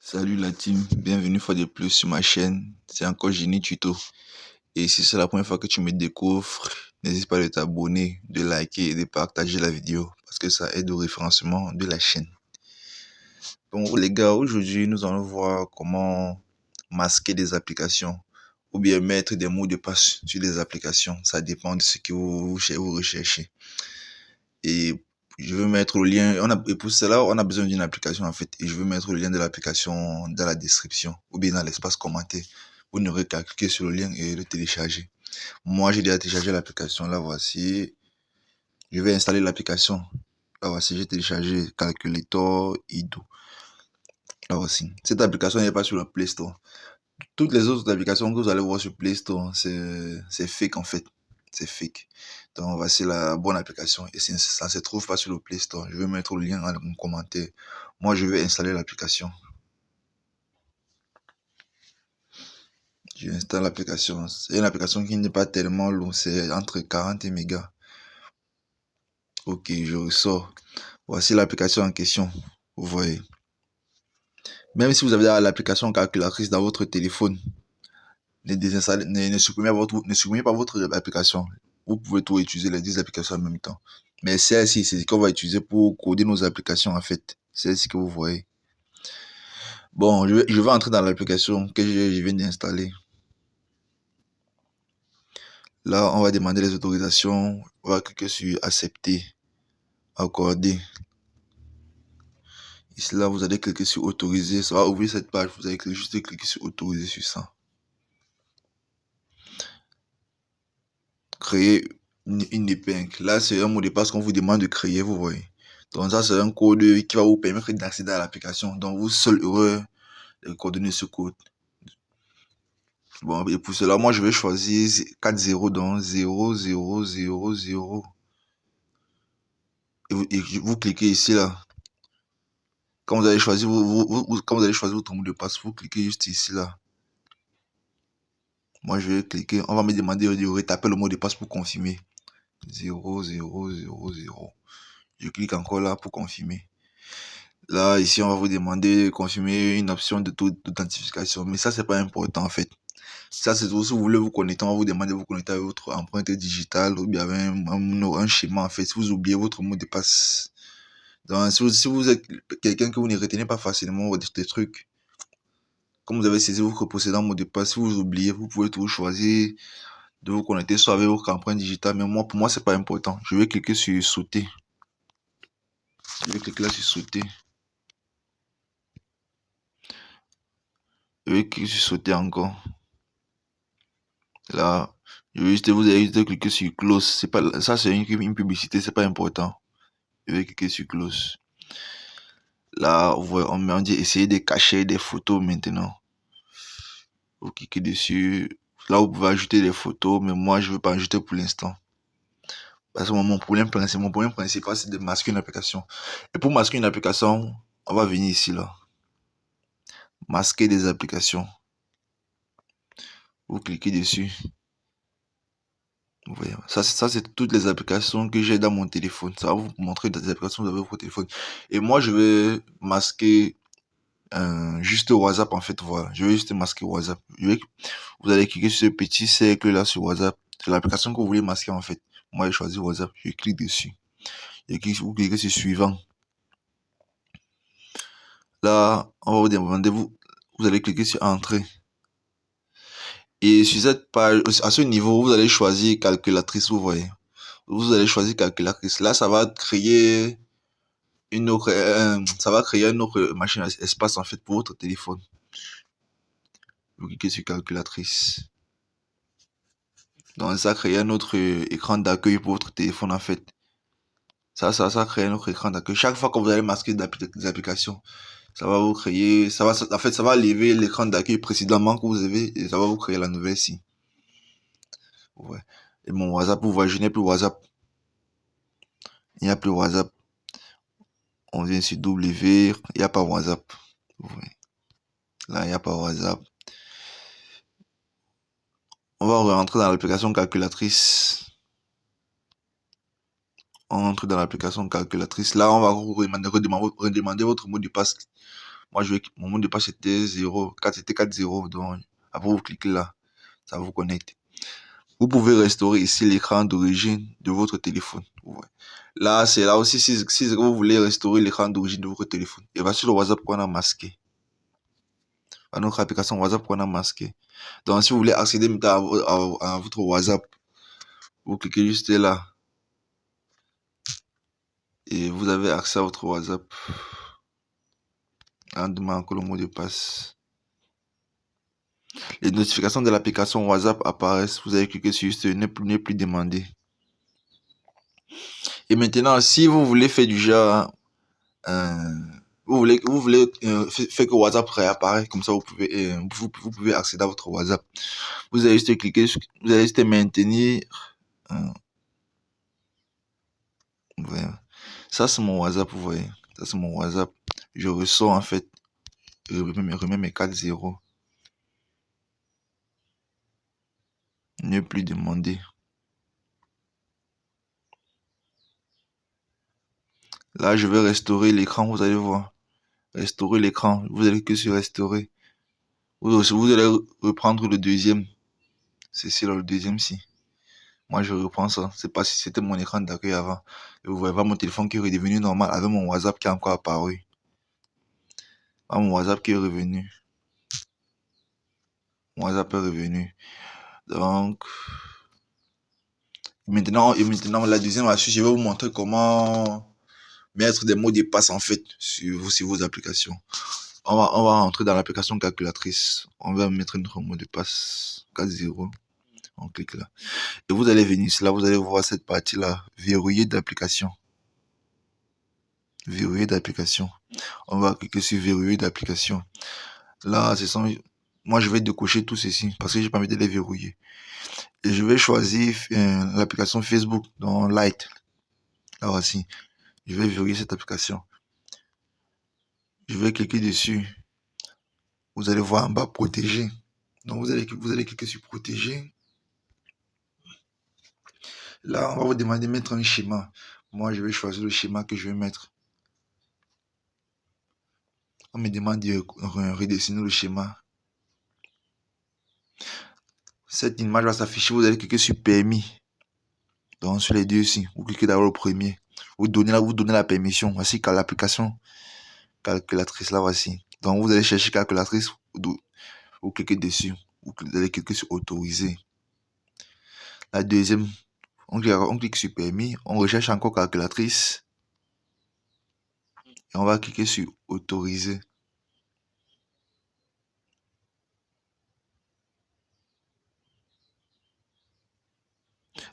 Salut la team, bienvenue une fois de plus sur ma chaîne, c'est encore Génie Tuto. Et si c'est la première fois que tu me découvres, n'hésite pas à t'abonner, de liker et de partager la vidéo parce que ça aide au référencement de la chaîne. Donc les gars, aujourd'hui nous allons voir comment masquer des applications ou bien mettre des mots de passe sur des applications, ça dépend de ce que vous recherchez. Et je veux mettre le lien, et pour cela, on a besoin d'une application en fait. Et je veux mettre le lien de l'application dans la description ou bien dans l'espace commenté. Vous n'aurez qu'à cliquer sur le lien et le télécharger. Moi, j'ai déjà téléchargé l'application. Là, voici. Je vais installer l'application. Là, voici, j'ai téléchargé Calculator Ido. Là, voici. Cette application n'est pas sur le Play Store. Toutes les autres applications que vous allez voir sur Play Store, c'est fake en fait. C'est fake. Donc voici la bonne application et ça se trouve pas sur le Play Store. Je vais mettre le lien en commentaire. Moi, je vais installer l'application. Je installe l'application. C'est une application qui n'est pas tellement longue. C'est entre 40 mégas. Ok, je ressors. Voici l'application en question. Vous voyez. Même si vous avez l'application calculatrice dans votre téléphone, ne supprimez pas votre application. Vous pouvez tout utiliser les 10 applications en même temps. Mais celle-ci, c'est ce qu'on va utiliser pour coder nos applications en fait. C'est ce que vous voyez. Bon, je vais entrer dans l'application que je viens d'installer. Là, on va demander les autorisations. On va cliquer sur accepter, accorder. Ici, là, vous allez cliquer sur autoriser. Ça va ouvrir cette page. Vous allez juste cliquer sur autoriser sur ça. Créer une épingle. Là, c'est un mot de passe qu'on vous demande de créer, vous voyez. Donc ça, c'est un code qui va vous permettre d'accéder à l'application. Donc vous seul heureux de coordonner ce code. Bon, et pour cela, moi, je vais choisir 4 0, donc 0, 0, 0, 0. Et vous cliquez ici, là. Quand vous allez choisir, quand vous allez choisir votre mot de passe, vous cliquez juste ici, là. Moi, je vais cliquer. On va me demander de retaper le mot de passe pour confirmer. 0, 0, 0, 0. Je clique encore là pour confirmer. Là, ici, on va vous demander de confirmer une option d'authentification. Mais ça, c'est pas important, en fait. Ça, c'est tout. Si vous voulez vous connecter, on va vous demander de vous connecter avec votre empreinte digitale ou bien avec un schéma, en fait. Si vous oubliez votre mot de passe. Donc, si vous êtes quelqu'un que vous ne retenez pas facilement des trucs, comme vous avez saisi votre précédent mot de passe, si vous oubliez, vous pouvez toujours choisir de vous connecter soit avec votre empreinte digitale. Mais moi, pour moi, c'est pas important. Je vais cliquer sur sauter. Je vais cliquer là sur sauter. Je vais cliquer sur sauter encore. Là, vous allez juste cliquer sur close. C'est pas, ça, c'est une publicité, c'est pas important. Je vais cliquer sur close. Là, on dit essayer de cacher des photos maintenant. Vous cliquez dessus. Là, vous pouvez ajouter des photos, mais moi, je ne veux pas ajouter pour l'instant. Parce que mon problème principal, c'est de masquer une application. Et pour masquer une application, on va venir ici, là. Masquer des applications. Vous cliquez dessus. Vous voyez, ça c'est toutes les applications que j'ai dans mon téléphone. Ça va vous montrer des applications que vous avez votre téléphone. Et moi, je vais masquer juste WhatsApp, en fait. Voilà, je vais juste masquer WhatsApp. Vous allez cliquer sur ce petit cercle là sur WhatsApp. C'est l'application que vous voulez masquer, en fait. Moi, j'ai choisi WhatsApp. Je clique dessus. Vous cliquez sur suivant. Là, on va vous demander, vous allez cliquer sur entrée. Et sur cette page, à ce niveau, vous allez choisir calculatrice, vous voyez. Vous allez choisir calculatrice. Là, ça va créer un autre machine espace en fait pour votre téléphone. Vous cliquez sur calculatrice. Donc ça crée un autre écran d'accueil pour votre téléphone en fait. Ça crée un autre écran d'accueil. Chaque fois que vous allez masquer des applications, ça va vous créer, ça va lever l'écran d'accueil précédemment que vous avez et ça va vous créer la nouvelle ici. Ouais. Et mon WhatsApp, vous voyez, je n'ai plus WhatsApp. Il n'y a plus WhatsApp. On vient sur W, il n'y a pas WhatsApp. Ouais. Là, il n'y a pas WhatsApp. On va rentrer dans l'application calculatrice. On entre dans l'application calculatrice. Là, on va redemander votre mot de passe Moi, mon mot de passe c'était 0, 4 c'était 40. Donc, après, vous cliquez là, ça vous connecte. Vous pouvez restaurer ici l'écran d'origine de votre téléphone. Ouais. Là, c'est là aussi si vous voulez restaurer l'écran d'origine de votre téléphone. Et voici le WhatsApp qu'on a masqué. À notre application WhatsApp qu'on a masqué. Donc, si vous voulez accéder à votre WhatsApp, vous cliquez juste là. Et vous avez accès à votre WhatsApp. En demandant encore le mot de passe. Les notifications de l'application WhatsApp apparaissent. Vous avez cliqué sur ce n'est plus demandé. Et maintenant, si vous voulez faire du genre, vous voulez faire que WhatsApp réapparaît, comme ça vous pouvez accéder à votre WhatsApp. Vous allez juste cliquer, vous allez juste maintenir. Voilà. Ça c'est mon WhatsApp, vous voyez. Ça c'est mon WhatsApp. Je ressors en fait. Je remets mes 4 0. Ne plus demander. Là, je vais restaurer l'écran, vous allez voir. Restaurer l'écran. Vous allez que sur restaurer. Vous allez reprendre le deuxième. C'est ici là, le deuxième si. Moi, je reprends ça. C'est pas si c'était mon écran d'accueil avant. Et vous voyez pas mon téléphone qui est redevenu normal avec mon WhatsApp qui est encore apparu. Ah, mon WhatsApp qui est revenu. Mon WhatsApp est revenu. Donc, maintenant, la deuxième astuce, je vais vous montrer comment mettre des mots de passe en fait sur vos applications. On va rentrer dans l'application calculatrice. On va mettre notre mot de passe 40. On clique là. Et vous allez venir ici, là, vous allez voir cette partie-là. Verrouiller d'application. Verrouiller d'application. On va cliquer sur verrouiller d'application. Là, moi, je vais décocher tout ceci parce que j'ai pas envie de les verrouiller. Et je vais choisir l'application Facebook dans Light. Là voici. Je vais verrouiller cette application. Je vais cliquer dessus. Vous allez voir en bas protéger. Donc vous allez cliquer sur protéger. Là, on va vous demander de mettre un schéma. Moi, je vais choisir le schéma que je vais mettre. On me demande de redessiner le schéma. Cette image va s'afficher. Vous allez cliquer sur permis. Donc sur les deux ici. Vous cliquez d'abord au premier. Vous donnez la permission. Voici l'application calculatrice. Là, voici. Donc vous allez chercher calculatrice. Vous cliquez dessus. Vous allez cliquer sur autoriser. La deuxième. On clique sur permis. On recherche encore calculatrice. Et on va cliquer sur autoriser.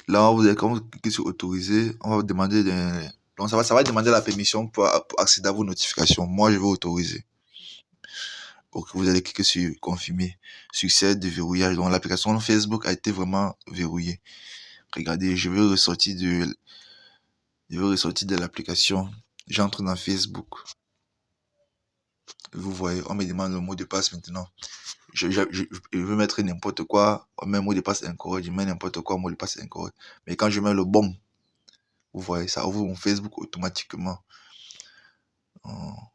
Là, quand vous cliquez sur autoriser, on va vous demander donc ça va demander la permission pour accéder à vos notifications. Moi, je vais autoriser. Donc, vous allez cliquer sur confirmer. Succès de verrouillage. Donc, l'application Facebook a été vraiment verrouillée. Regardez, je vais ressortir de l'application. J'entre dans Facebook. Vous voyez, on me demande le mot de passe maintenant. Je veux mettre n'importe quoi. On met un mot de passe incorrect. Je mets n'importe quoi, mot de passe incorrect. Mais quand je mets le bon, vous voyez, ça ouvre mon Facebook automatiquement.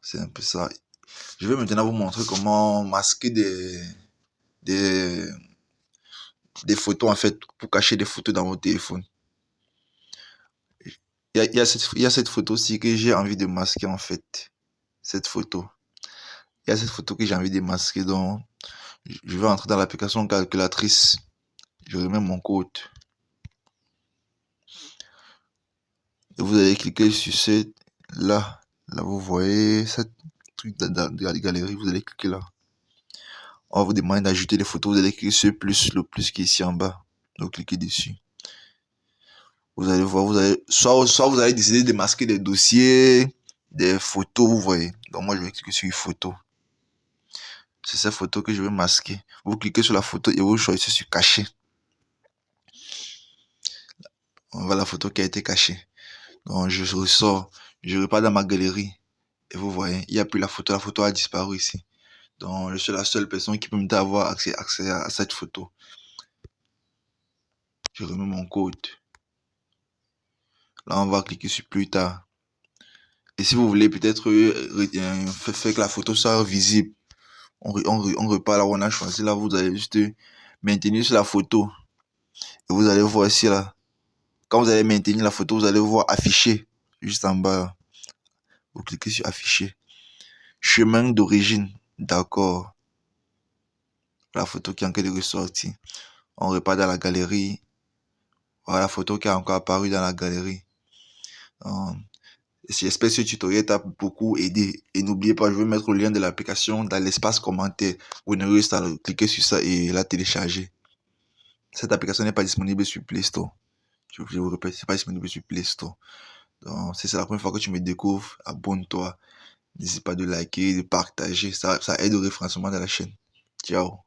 C'est un peu ça. Je vais maintenant vous montrer comment masquer des photos en fait, pour cacher des photos dans votre téléphone. Il y a cette photo-ci que j'ai envie de masquer en fait. Cette photo. Il y a cette photo que j'ai envie de masquer. Donc, je vais entrer dans l'application calculatrice. Je remets mon code. Et vous allez cliquer sur cette là. Là, vous voyez cette truc de la galerie. Vous allez cliquer là. On va vous demander d'ajouter les photos. Vous allez cliquer sur le plus qui est ici en bas. Donc, cliquez dessus. Vous allez voir, soit vous allez décider de masquer des dossiers, des photos, vous voyez. Donc, moi, je vais cliquer sur une photo. C'est cette photo que je vais masquer. Vous cliquez sur la photo et vous choisissez sur cacher. On voit la photo qui a été cachée. Donc, je ressors. Je repars dans ma galerie. Et vous voyez, il n'y a plus la photo a disparu ici. Donc, je suis la seule personne qui peut me avoir accès à cette photo. Je remets mon code. Là, on va cliquer sur plus tard. Et si vous voulez peut-être faire que la photo soit visible, on repart là où on a choisi. Là, vous allez juste maintenir sur la photo. Et vous allez voir ici là. Quand vous allez maintenir la photo, vous allez voir afficher juste en bas là. Vous cliquez sur afficher. Chemin d'origine. D'accord. La photo qui est en train de ressortir. On repart dans la galerie. Voilà la photo qui est encore apparue dans la galerie. J'espère que ce tutoriel t'a beaucoup aidé. Et n'oubliez pas, je vais mettre le lien de l'application dans l'espace commentaire. Vous n'aurez juste à cliquer sur ça et la télécharger. Cette application n'est pas disponible sur Play Store. Je vous répète, c'est pas disponible sur Play Store. Donc, si c'est la première fois que tu me découvres, abonne-toi. N'hésite pas de liker, de partager. Ça aide au référencement de la chaîne. Ciao.